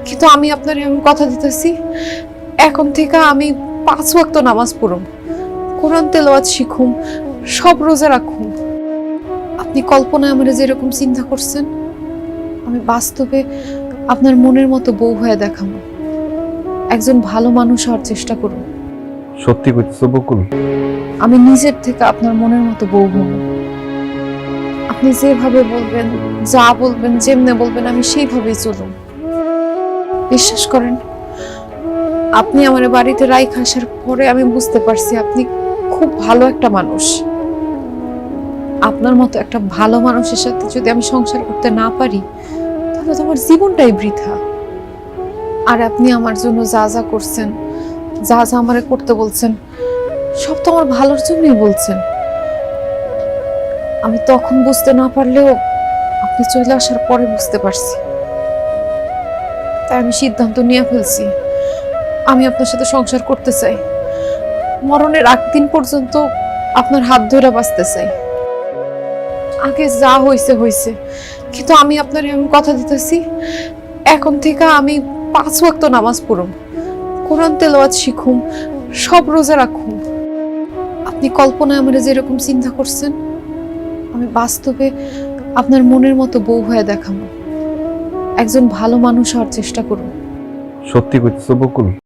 কিন্তু আমি আপনার এমন কথা দিতেছি, এখন থেকে আমি 5 ওয়াক্ত নামাজ পড়ুম, কোরআন তেলাওয়াত শিখুম, সব রোজা রাখুম। আপনি কল্পনায় আমার যেরকম চিন্তা করছেন, আমি বাস্তবে আপনার মনের মতো বউ হয়ে দেখাবো। একজন ভালো মানুষ হওয়ার চেষ্টা করুন। সত্যি কইতেছো বকুল? আমি নিজের থেকে আপনার মনের মতো বউ হব। আপনি যেভাবে বলবেন, যা বলবেন, যেমনে বলবেন, আমি সেইভাবেই চলুন। বিশ্বাস করেন, আপনি আমার বাড়িতে রাইখা আসার পরে আমি বুঝতে পারছি আপনি খুব ভালো একটা মানুষ। আপনার মতো একটা ভালো মানুষের সাথে যদি আমি সংসার করতে না পারি, তাহলে তো আমার জীবনটাই বৃথা। আর আপনি আমার জন্য যা যা করছেন, যা যা আমারে করতে বলছেন, সব তো আমার ভালোর জন্যই বলছেন। আমি তখন বুঝতে না পারলেও আপনি চলে আসার পরে বুঝতে পারছি। তাই আমি সিদ্ধান্ত নিয়ে ফেলছি, আমি আপনার সাথে সংসার করতে চাই। মরণের আগ দিন পর্যন্ত আপনার হাত ধরে বাঁচতে চাই। আগে যা হয়েছে হয়েছে, কিন্তু আমি আপনার এমন কথা দিতেছি, এখন থেকে আমি 5 ওয়াক্ত নামাজ পড়ুম, কোরআন তেলাওয়াত শিখুম, সব রোজা রাখুম। আপনি কল্পনায় আমার যেরকম চিন্তা করছেন, আমি বাস্তবে আপনার মনের মতো বউ হয়ে দেখাবো। একজন ভালো মানুষ হওয়ার চেষ্টা করুন। সত্যি কইতেছো বকুল?